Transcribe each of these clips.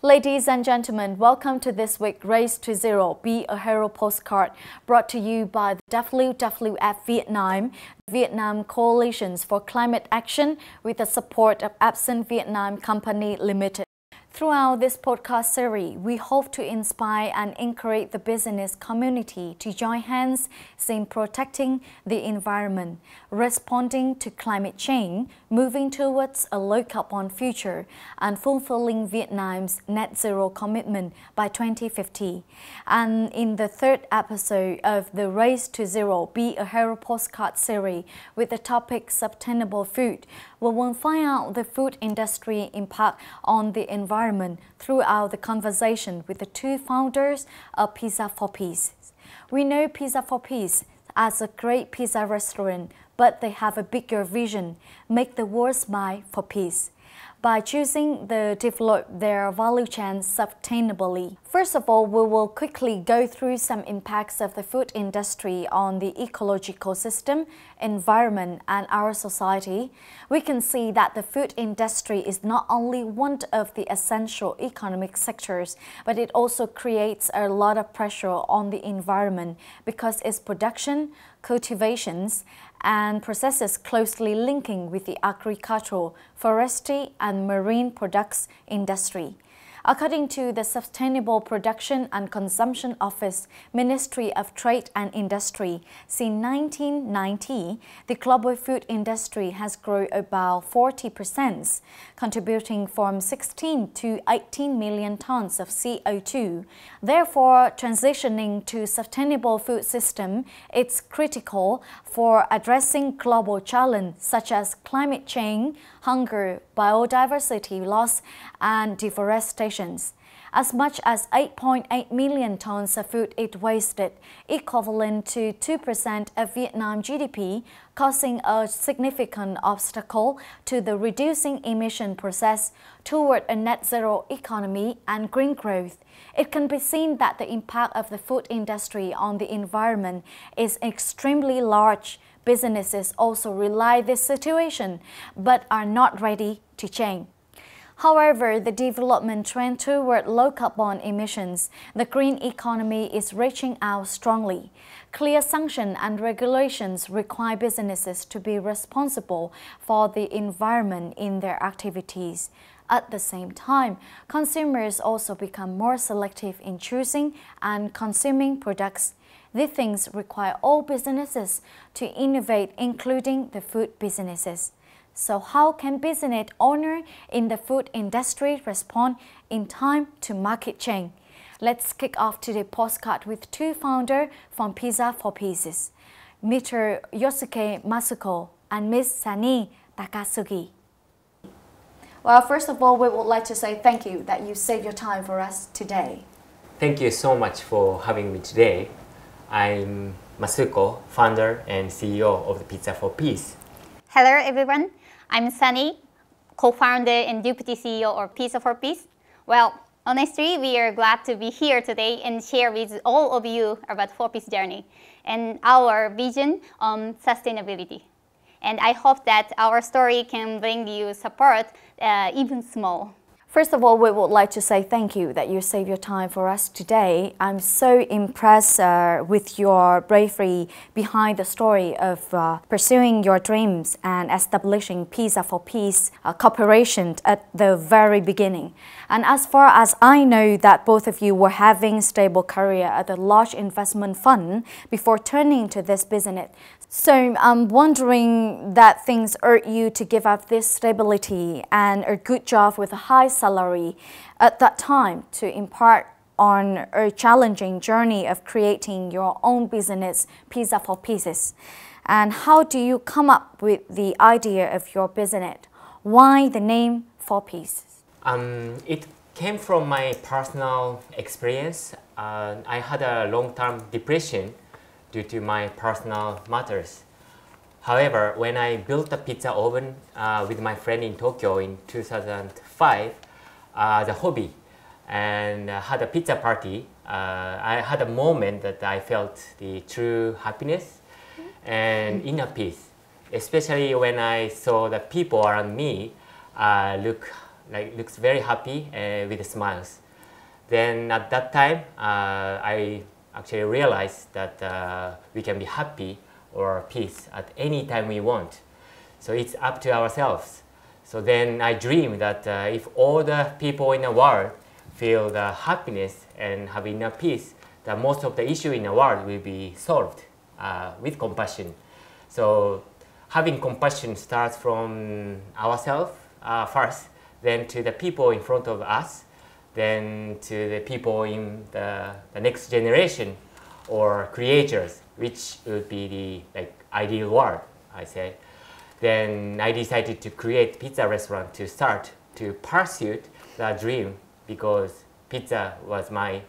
Ladies and gentlemen, welcome to this week's Race to Zero, Be a Hero postcard, brought to you by the WWF-Việt Nam, Vietnam Coalitions for Climate Action, with the support of Absent Vietnam Company Limited. Throughout this podcast series, we hope to inspire and encourage the business community to join hands in protecting the environment, responding to climate change, moving towards a low-carbon future, and fulfilling Vietnam's net zero commitment by 2050. And in the third episode of the Race to Zero, Be a Hero postcard series with the topic sustainable food, we will find out the food industry impact on the environment throughout the conversation with the two founders of Pizza 4P's. We know Pizza 4P's as a great pizza restaurant, but they have a bigger vision, make the world smile for peace, by choosing to develop their value chain sustainably. First of all, we will quickly go through some impacts of the food industry on the ecological system, environment, and our society. We can see that the food industry is not only one of the essential economic sectors, but it also creates a lot of pressure on the environment because its production, cultivations, and processes closely linking with the agricultural, forestry, and marine products industry. According to the Sustainable Production and Consumption Office, Ministry of Trade and Industry, since 1990, the global food industry has grown about 40%, contributing from 16 to 18 million tons of CO2. Therefore, transitioning to sustainable food system is critical for addressing global challenges such as climate change, hunger, biodiversity loss, and deforestation. As much as 8.8 million tons of food is wasted, equivalent to 2% of Vietnam GDP, causing a significant obstacle to the reducing emission process toward a net zero economy and green growth. It can be seen that the impact of the food industry on the environment is extremely large. Businesses also realize this situation, but are not ready to change. However, the development trend toward low carbon emissions, the green economy is reaching out strongly. Clear sanctions and regulations require businesses to be responsible for the environment in their activities. At the same time, consumers also become more selective in choosing and consuming products. These things require all businesses to innovate, including the food businesses. So how can business owners in the food industry respond in time to market change? Let's kick off today's postcard with two founders from Pizza 4P's, Mr. Yosuke Masuko and Ms. Sani Takasugi. Well, first of all, we would like to say thank you that you saved your time for us today. Thank you so much for having me today. I'm Masuko, founder and CEO of the Pizza 4P's. Hello everyone, I'm Sunny, co-founder and deputy CEO of Pizza 4P's. Well, honestly, we are glad to be here today and share with all of you about 4P's journey and our vision on sustainability. And I hope that our story can bring you support, even small. First of all, we would like to say thank you that you saved your time for us today. I'm so impressed with your bravery behind the story of pursuing your dreams and establishing Pizza 4P's corporation at the very beginning. And as far as I know that both of you were having a stable career at a large investment fund before turning to this business. So I'm wondering that things urged you to give up this stability and a good job with a high salary at that time to embark on a challenging journey of creating your own business, Pizza 4P's. And how do you come up with the idea of your business? Why the name 4P's? It came from my personal experience. I had a long-term depression due to my personal matters. However, when I built a pizza oven with my friend in Tokyo in 2005 as a hobby and had a pizza party, I had a moment that I felt the true happiness and inner peace, especially when I saw the people around me look like looks very happy with smiles. Then at that time, I actually realized that we can be happy or peace at any time we want. So it's up to ourselves. So then I dream that if all the people in the world feel the happiness and have inner peace, that most of the issue in the world will be solved with compassion. So having compassion starts from ourselves first, then to the people in front of us, then to the people in the next generation or creators, which would be the ideal world, I say. Then I decided to create pizza restaurant to start to pursue the dream, because pizza was my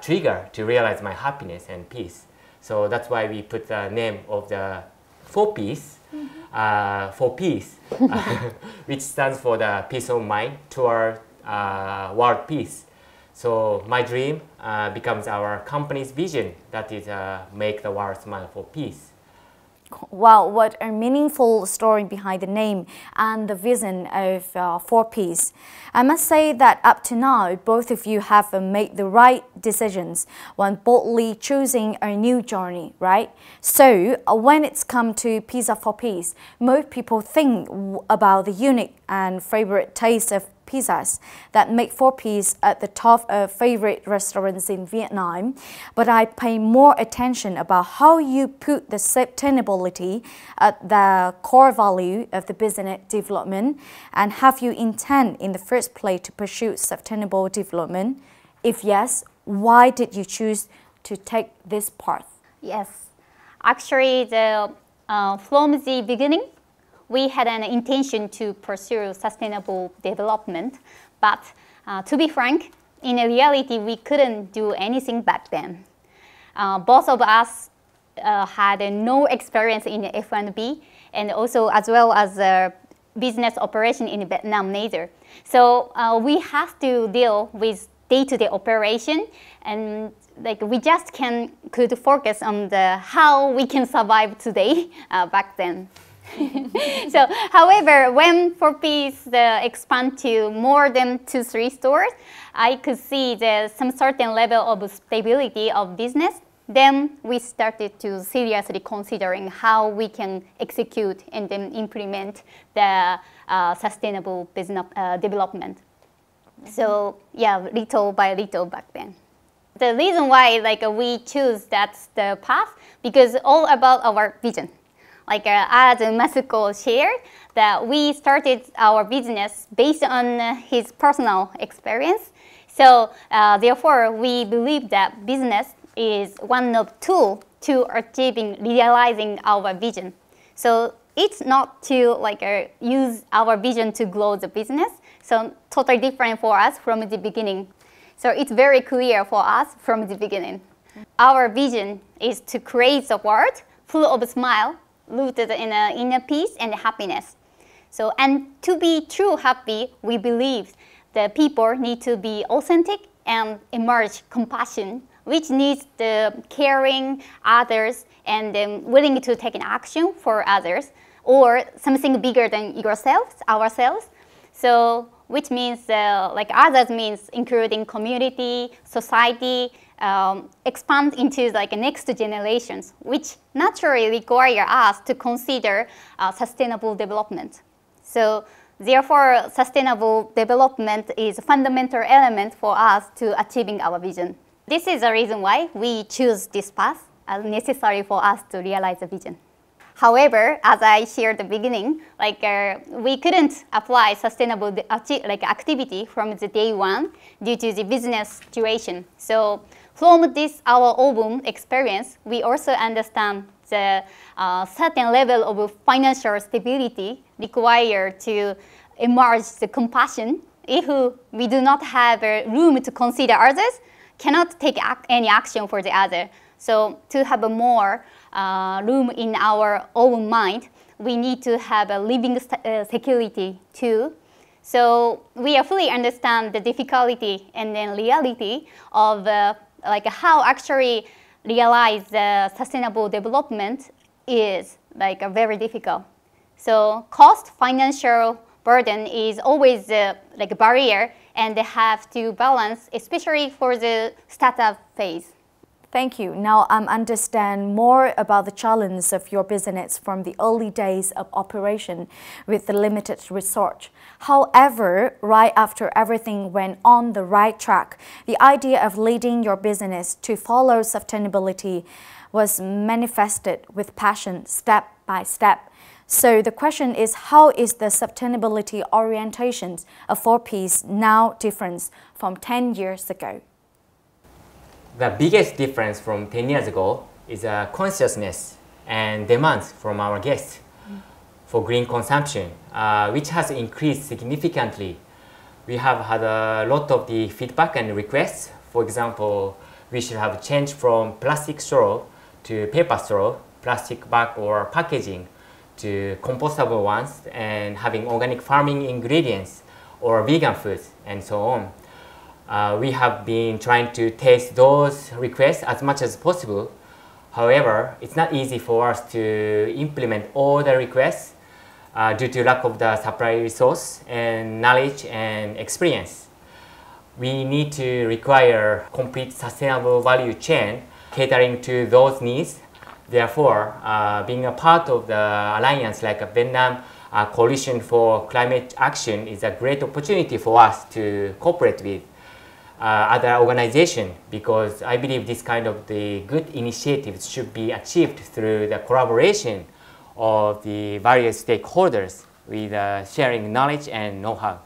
trigger to realize my happiness and peace. So that's why we put the name of the 4P's, 4P's, which stands for the peace of mind toward world peace. So my dream becomes our company's vision, that is make the world smile for peace. Wow, what a meaningful story behind the name and the vision of 4P's. I must say that up to now, both of you have made the right decisions when boldly choosing a new journey, right? So when it's come to pizza 4P's, most people think about the unique and favorite taste of pizzas that make 4P's at the top of favorite restaurants in Vietnam, but I pay more attention about how you put the sustainability at the core value of the business development, and have you intend in the first place to pursue sustainable development? If yes, why did you choose to take this path? Yes, actually, from the beginning, we had an intention to pursue sustainable development, but to be frank, in reality, we couldn't do anything back then. Both of us had no experience in F&B, and also as well as business operation in Vietnam neither. So we have to deal with day-to-day operation, and we just could focus on how we can survive today back then. So, however, when 4P's expand to more than 2-3 stores, I could see some certain level of stability of business. Then we started to seriously considering how we can execute and then implement the sustainable business development. So yeah, little by little back then. The reason why we choose that's the path, because all about our vision. As Masuko shared, that we started our business based on his personal experience. So therefore, we believe that business is one of tools to realizing our vision. So it's not to use our vision to grow the business. So totally different for us from the beginning. So it's very clear for us from the beginning. Our vision is to create a world full of smile, rooted in inner peace and happiness. So, and to be true happy, we believe the people need to be authentic and emerge compassion, which needs the caring others and willing to take an action for others, or something bigger than yourselves, ourselves. So, which means others means including community, society, expand into next generations, which naturally require us to consider sustainable development. So therefore, sustainable development is a fundamental element for us to achieving our vision. This is the reason why we choose this path as necessary for us to realize the vision. However, as I shared at the beginning, we couldn't apply sustainable activity from the day one due to the business situation. So from this our own experience, we also understand the certain level of financial stability required to emerge the compassion. If we do not have room to consider others, cannot take any action for the other. So to have a more room in our own mind, we need to have a living security too. So we fully understand the difficulty and then reality of how actually realize the sustainable development is very difficult. So cost, financial burden is always like a barrier, and they have to balance, especially for the startup phase. Thank you. Now I understand more about the challenge of your business from the early days of operation with the limited resource. However, right after everything went on the right track, the idea of leading your business to follow sustainability was manifested with passion step by step. So the question is, how is the sustainability orientation of 4P's now different from 10 years ago? The biggest difference from 10 years ago is consciousness and demands from our guests for green consumption, which has increased significantly. We have had a lot of the feedback and requests. For example, we should have changed from plastic straw to paper straw, plastic bag or packaging to compostable ones, and having organic farming ingredients or vegan foods and so on. We have been trying to test those requests as much as possible. However, it's not easy for us to implement all the requests due to lack of the supply resource and knowledge and experience. We need to require complete sustainable value chain catering to those needs. Therefore, being a part of the alliance like a Vietnam Coalition for Climate Action is a great opportunity for us to cooperate with other organizations, because I believe this kind of the good initiatives should be achieved through the collaboration of the various stakeholders with sharing knowledge and know-how.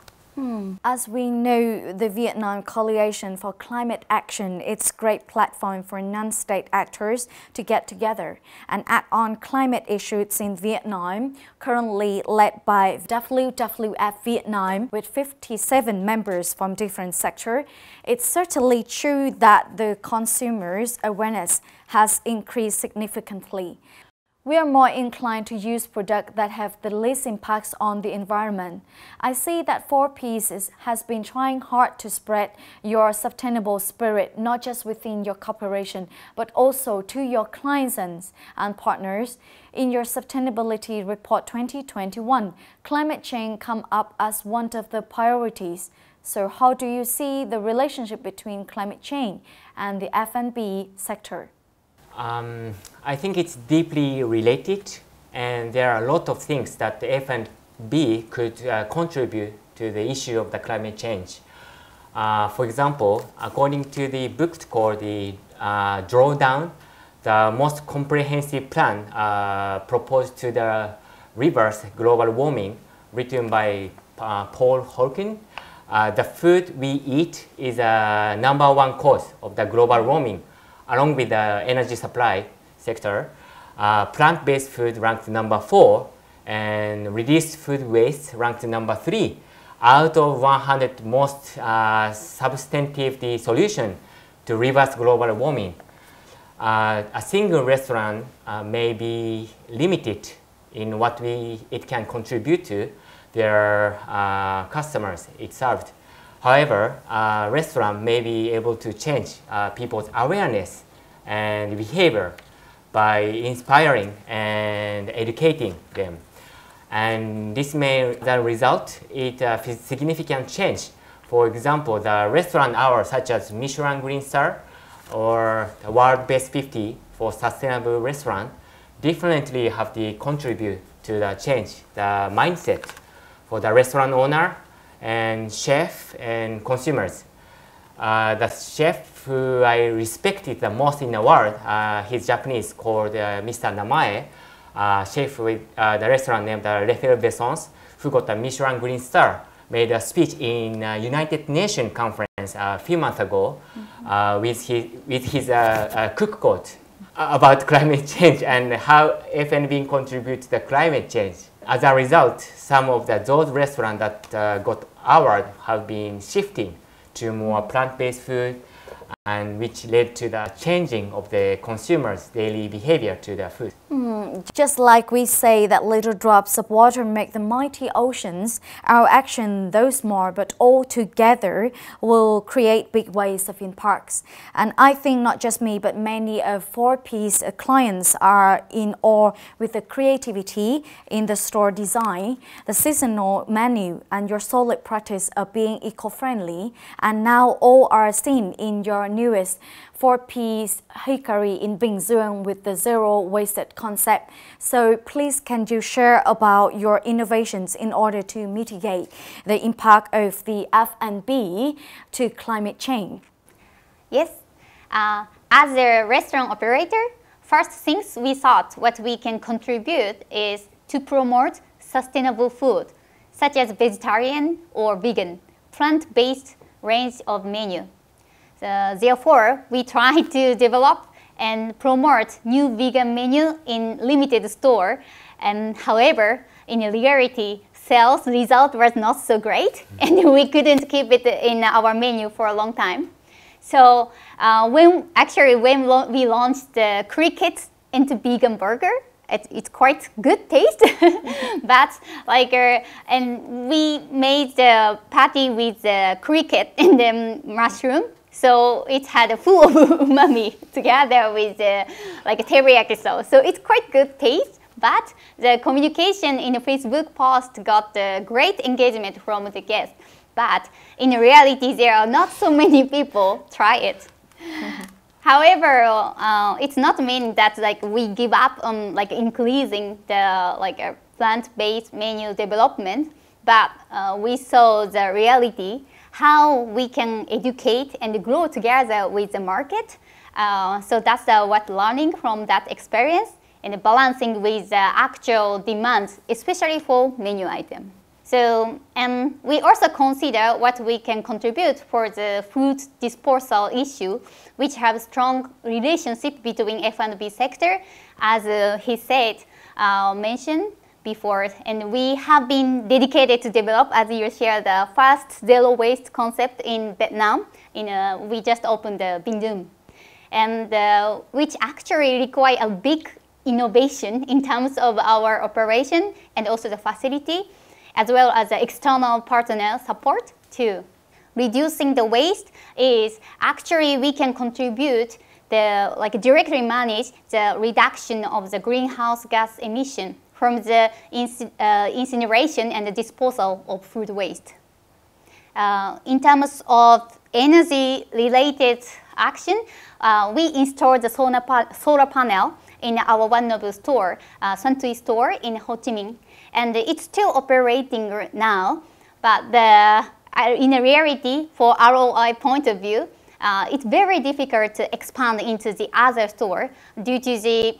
As we know, the Vietnam Coalition for Climate Action, it's a great platform for non-state actors to get together and act on climate issues in Vietnam, currently led by WWF-Việt Nam with 57 members from different sectors. It's certainly true that the consumers' awareness has increased significantly. We are more inclined to use products that have the least impacts on the environment. I see that 4P's has been trying hard to spread your sustainable spirit, not just within your corporation, but also to your clients and partners. In your Sustainability Report 2021, climate change come up as one of the priorities. So how do you see the relationship between climate change and the F&B sector? I think it's deeply related, and there are a lot of things that the F&B could contribute to the issue of the climate change. For example, according to the book called the Drawdown, the most comprehensive plan proposed to the reverse global warming, written by Paul Holkin, the food we eat is a #1 cause of the global warming, along with the energy supply sector. Plant-based food ranked #4, and reduced food waste ranked #3 out of 100 most substantive solution to reverse global warming. A single restaurant may be limited in what it can contribute to their customers it served. However, a restaurant may be able to change people's awareness and behavior by inspiring and educating them. And this may result in a significant change. For example, the restaurant hours such as Michelin Green Star or the World Best 50 for sustainable restaurant definitely have to contribute to the change, the mindset for the restaurant owner and chef and consumers. The chef who I respected the most in the world, he's Japanese, called Mr. Namae, chef with the restaurant named Les Bessons, who got a Michelin Green Star, made a speech in United Nations conference a few months ago with his cook quote about climate change and how F&B contributes to the climate change. As a result, some of those restaurants that got award have been shifting to more plant-based food and which led to the changing of the consumers' daily behavior to the food. Just like we say that little drops of water make the mighty oceans, our action, though small but all together, will create big waves of impacts. And I think not just me, but many of 4P's clients are in awe with the creativity in the store design, the seasonal menu, and your solid practice of being eco-friendly. And now all are seen in your newest 4P's hickory in Bình with the zero wasted concept. So please can you share about your innovations in order to mitigate the impact of the F&B to climate change? Yes. As a restaurant operator, first things we thought what we can contribute is to promote sustainable food, such as vegetarian or vegan, plant-based range of menu. Therefore, we try to develop and promote new vegan menu in limited store. And however, in reality, sales result was not so great, and we couldn't keep it in our menu for a long time. So when we launched the cricket into vegan burger, it's quite good taste, but and we made the patty with the cricket and the mushroom. So it had a full of umami together with like a teriyaki sauce. So it's quite good taste, but the communication in the Facebook post got great engagement from the guests. But in reality, there are not so many people try it. However, it's not mean that like we give up on like increasing the plant-based menu development, but we saw the reality how we can educate and grow together with the market. So that's what learning from that experience and balancing with the actual demands, especially for menu item. So, and we also consider what we can contribute for the food disposal issue, which have strong relationship between F&B sector, as he said, mentioned before, and we have been dedicated to develop, as you share, the first zero waste concept in Vietnam. We just opened the Bình, and which actually require a big innovation in terms of our operation and also the facility, as well as the external partner support too. Reducing the waste is actually we can contribute directly manage the reduction of the greenhouse gas emission from the incineration and the disposal of food waste. In terms of energy-related action, we installed the solar panel in our one of the store, Santui store in Ho Chi Minh, and it's still operating now. But in reality, for ROI point of view, it's very difficult to expand into the other store due to the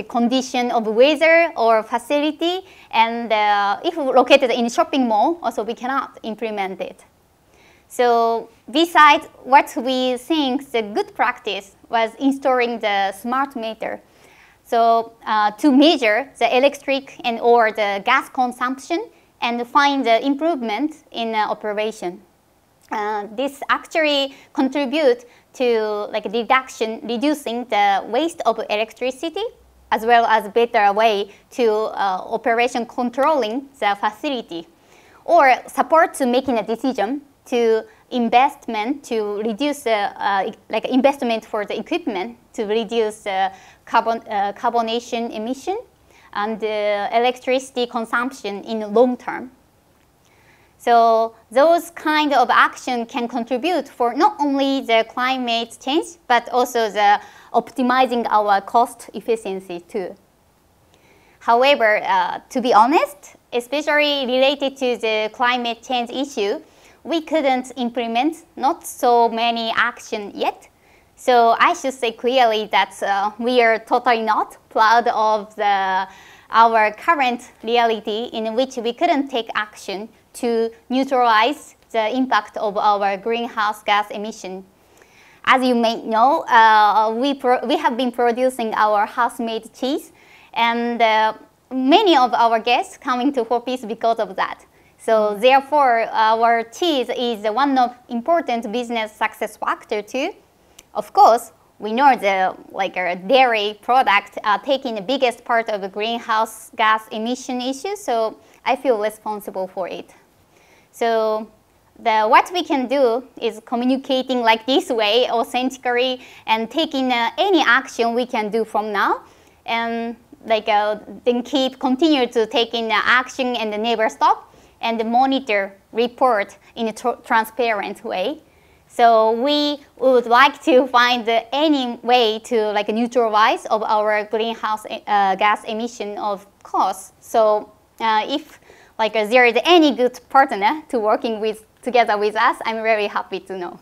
condition of weather or facility, and if located in a shopping mall, also we cannot implement it. So besides what we think the good practice was installing the smart meter. So to measure the electric and or the gas consumption and find the improvement in operation. This actually contribute to reducing the waste of electricity, as well as better way to operation controlling the facility, or support to making a decision to investment to reduce investment for the equipment to reduce carbonation emission and electricity consumption in long term. So those kind of action can contribute for not only the climate change, but also the optimizing our cost efficiency too. However, to be honest, especially related to the climate change issue, we couldn't implement not so many action yet. So I should say clearly that we are totally not proud of our current reality in which we couldn't take action to neutralize the impact of our greenhouse gas emission. As you may know, we have been producing our house-made cheese, and many of our guests coming to 4P's because of that. So therefore, our cheese is one of important business success factor too. of course, we know the dairy product taking the biggest part of the greenhouse gas emission issue, so I feel responsible for it. So what we can do is communicating like this way, authentically, and taking any action we can do from now, and then continue to taking action and never stop, and monitor, report in a transparent way. So we would like to find any way to neutralize of our greenhouse gas emission, of course. So if there is any good partner to working together with us, I'm very happy to know.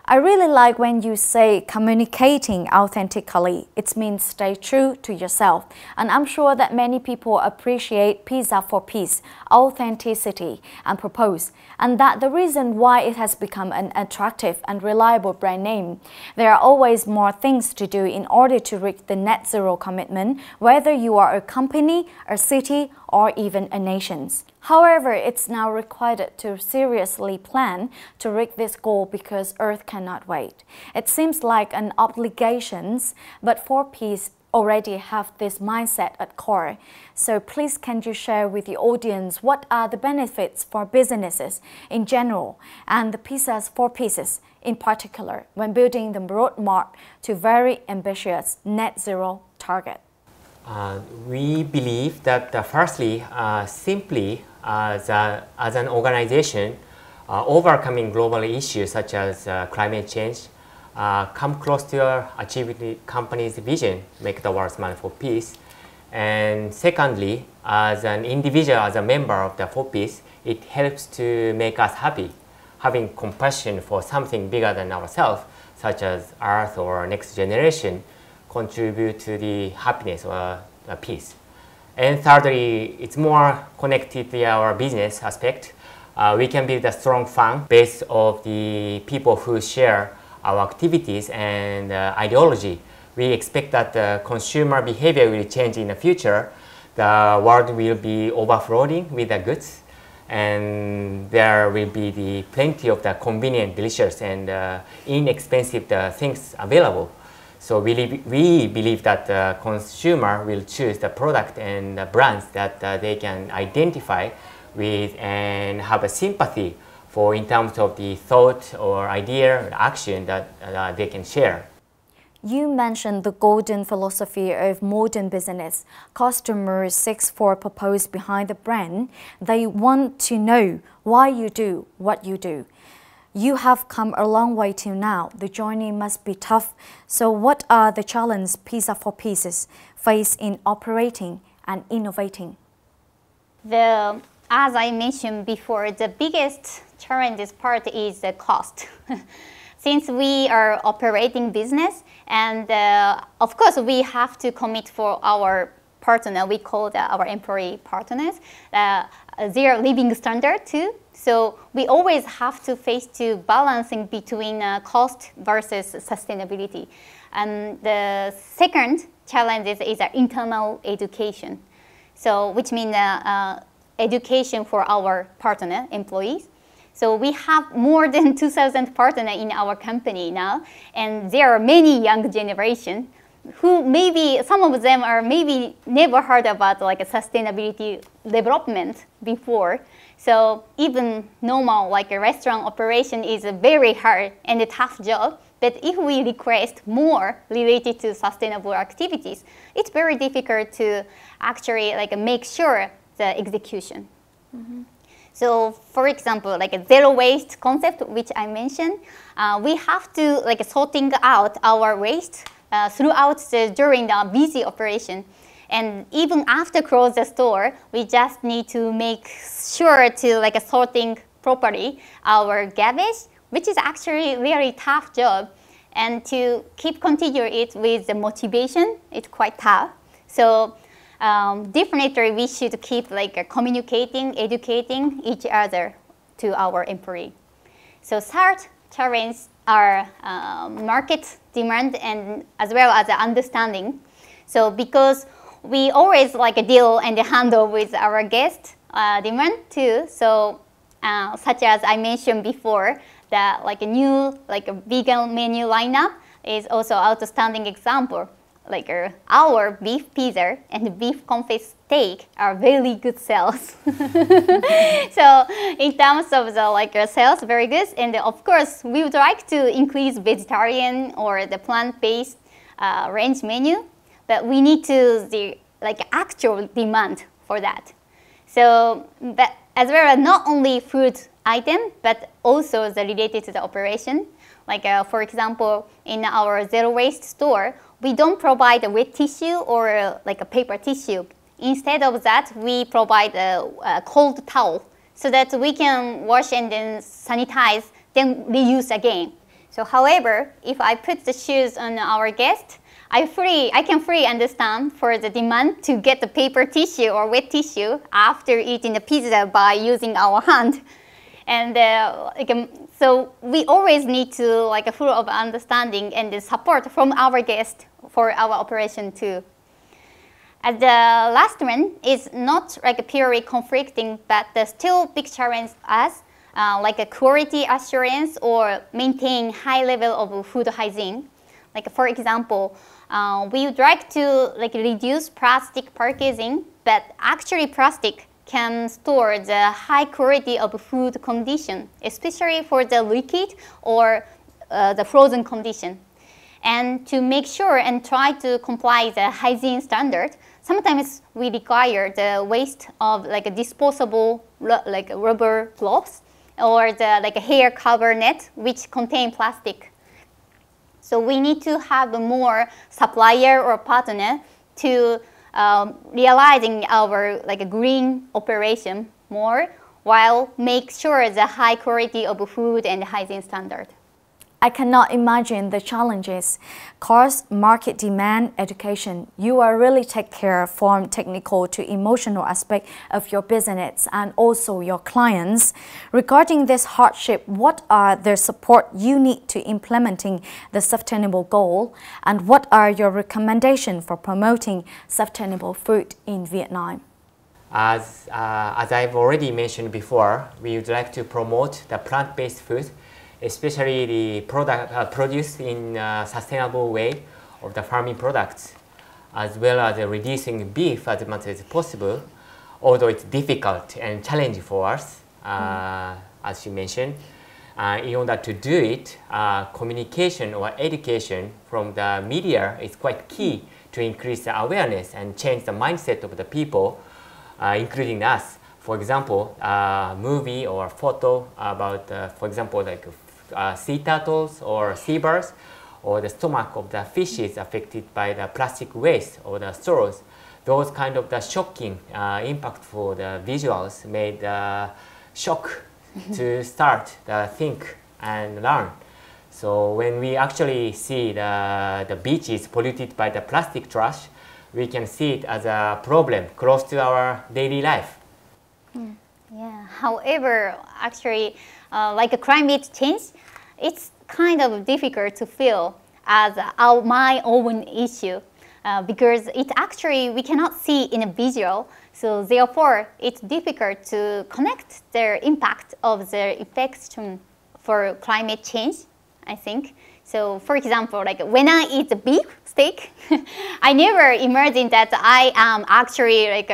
I really like when you say communicating authentically. It means stay true to yourself. And I'm sure that many people appreciate Pizza 4P's authenticity and purpose, and that the reason why it has become an attractive and reliable brand name. There are always more things to do in order to reach the net zero commitment, whether you are a company, a city, or even a nation. However, it's now required to seriously plan to reach this goal because Earth cannot wait. It seems like an obligation, but 4P's already have this mindset at core. So please, can you share with the audience what are the benefits for businesses in general and the Pizza's 4P's in particular when building the roadmap to very ambitious net zero target? We believe that firstly, simply as an organization, overcoming global issues such as climate change, come close to achieving the company's vision, make the world smile for peace. And secondly, as an individual, as a member of the 4P's, it helps to make us happy, having compassion for something bigger than ourselves, such as Earth or next generation, contribute to the happiness or peace. And thirdly, it's more connected to our business aspect. We can build a strong fan base of the people who share our activities and ideology. We expect that the consumer behavior will change in the future. The world will be overflowing with the goods, and there will be plenty of the convenient, delicious, and inexpensive things available. So we believe that the consumer will choose the product and the brands that they can identify with and have a sympathy for in terms of the thought or idea or action that they can share. You mentioned the golden philosophy of modern business. Customers seek for purpose behind the brand. They want to know why you do what you do. You have come a long way till now. The journey must be tough. So what are the challenges Pizza 4P's face in operating and innovating? As I mentioned before, the biggest challenge part is the cost. Since we are operating business, and of course we have to commit for our partner, we call our employee partners, their living standard too. So we always have to face to balancing between cost versus sustainability. And the second challenge is internal education. So which means education for our partner employees. So we have more than 2,000 partners in our company now, and there are many young generation who maybe, some of them are maybe never heard about like a sustainability development before. So even normal like a restaurant operation is a very hard and a tough job. But if we request more related to sustainable activities, it's very difficult to actually like make sure the execution. Mm-hmm. So for example, like a zero waste concept, which I mentioned, we have to like sorting out our waste throughout during the busy operation. And even after close the store, we just need to make sure to like sorting properly our garbage, which is actually a really tough job. And to keep continue it with the motivation, it's quite tough. So definitely we should keep like communicating, educating each other to our employee. So third challenge are market demand and as well as understanding. So because we always like deal and handle with our guest demand too. So such as I mentioned before, that like a new like a vegan menu lineup is also outstanding example. Like our beef pizza and beef confit steak are very good sales. So in terms of the sales, very good. And of course, we would like to increase vegetarian or the plant-based range menu, but we need to the actual demand for that. So that as well as not only food item, but also the related to the operation. Like for example, in our zero waste store, we don't provide a wet tissue or like a paper tissue. Instead of that, we provide a cold towel so that we can wash and then sanitize, then reuse again. So however, if I put the shoes on our guest, I can fully understand for the demand to get the paper tissue or wet tissue after eating the pizza by using our hand. And so we always need to a full of understanding and the support from our guests for our operation too. And the last one is not purely conflicting, but still big challenge us, like a quality assurance or maintain high level of food hygiene. Like for example, we would like to reduce plastic packaging, but actually plastic can store the high quality of food condition, especially for the liquid or the frozen condition. And to make sure and try to comply the hygiene standard, sometimes we require the waste of a disposable rubber gloves or the hair cover net which contain plastic. So we need to have more supplier or partner to realizing our green operation more, while make sure the high quality of food and hygiene standard. I cannot imagine the challenges. Cost, market demand, education. You are really take care from technical to emotional aspect of your business and also your clients. Regarding this hardship, what are the support you need to implementing the sustainable goal? And what are your recommendations for promoting sustainable food in Vietnam? As I've already mentioned before, we would like to promote the plant-based food, especially the product produced in a sustainable way of the farming products, as well as reducing beef as much as possible, although it's difficult and challenging for us, as you mentioned. In order to do it, communication or education from the media is quite key to increase the awareness and change the mindset of the people, including us. For example, a movie or photo about, for example, sea turtles or seabirds, or the stomach of the fishes affected by the plastic waste or the straws. Those kind of the shocking, impactful the visuals made shock to start the think and learn. So when we actually see the beaches polluted by the plastic trash, we can see it as a problem close to our daily life. Yeah. However, actually, like a climate change, it's kind of difficult to feel as my own issue because it actually we cannot see in a visual. So therefore, it's difficult to connect the impact of the effects for climate change, I think. So for example, when I eat the beef steak, I never imagined that I am actually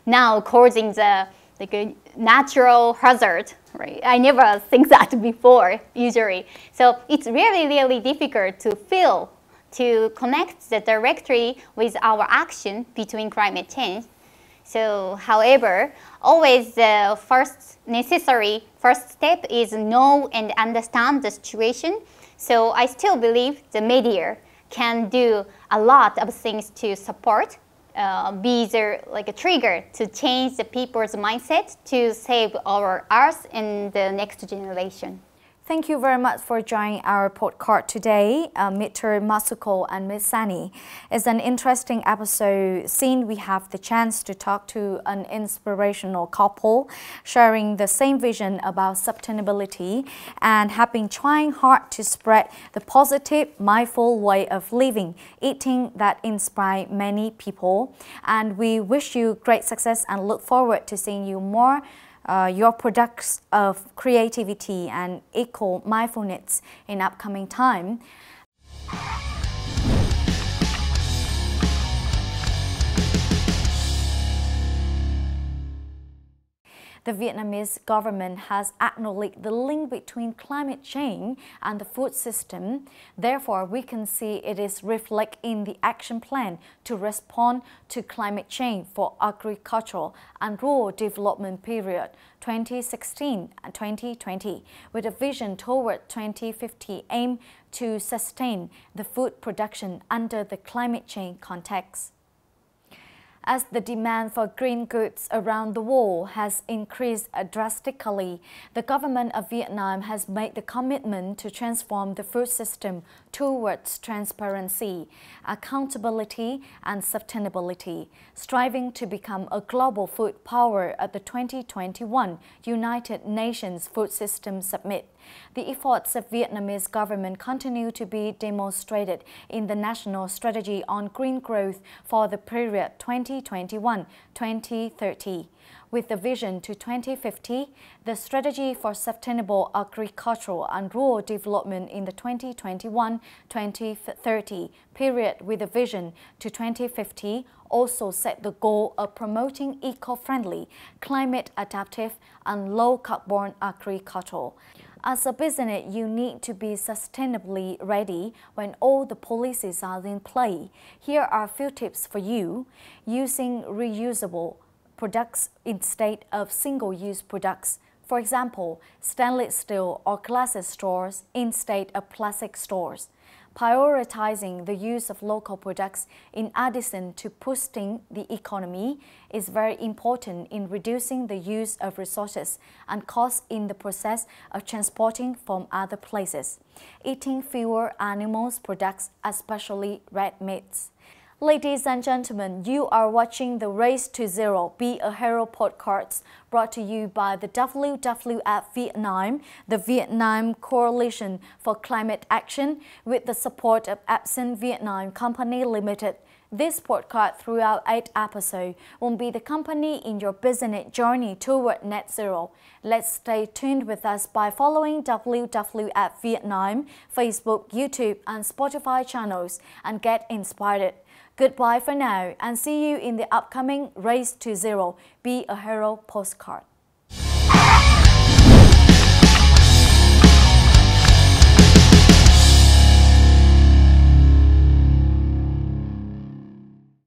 now causing the a natural hazard, right? I never think that before, usually. So it's really, really difficult to feel, to connect the directly with our action between climate change. So, however, always the necessary first step is know and understand the situation. So I still believe the media can do a lot of things to support, be there a trigger to change the people's mindset to save our earth and the next generation. Thank you very much for joining our podcast today, Mr. Masuko and Ms. Sani. It's an interesting episode since we have the chance to talk to an inspirational couple sharing the same vision about sustainability and have been trying hard to spread the positive, mindful way of living, eating that inspire many people. And we wish you great success and look forward to seeing you more your products of creativity and eco-mindfulness in upcoming time. The Vietnamese government has acknowledged the link between climate change and the food system. Therefore, we can see it is reflected in the action plan to respond to climate change for agricultural and rural development period 2016 and 2020, with a vision toward 2050 aim to sustain the food production under the climate change context. As the demand for green goods around the world has increased drastically, the government of Vietnam has made the commitment to transform the food system towards transparency, accountability, and sustainability, striving to become a global food power at the 2021 United Nations Food System Summit. The efforts of Vietnamese government continue to be demonstrated in the National Strategy on Green Growth for the period 2021-2030. With the vision to 2050, the Strategy for Sustainable Agricultural and Rural Development in the 2021-2030 period with a vision to 2050 also set the goal of promoting eco-friendly, climate-adaptive and low-carbon agriculture. As a business, you need to be sustainably ready when all the policies are in play. Here are a few tips for you. Using reusable products instead of single-use products. For example, stainless steel or glass straws instead of plastic straws. Prioritizing the use of local products in addition to boosting the economy is very important in reducing the use of resources and costs in the process of transporting from other places. Eating fewer animals products, especially red meats. Ladies and gentlemen, you are watching the Race to Zero Be a Hero podcast brought to you by the WWF-Việt the Vietnam Coalition for Climate Action, with the support of Absent Vietnam Company Limited. This podcast throughout 8 episodes will be the company in your business journey toward net zero. Let's stay tuned with us by following WWF Vietnam, Facebook, YouTube and Spotify channels and get inspired. Goodbye for now and see you in the upcoming Race to Zero Be a Hero postcard.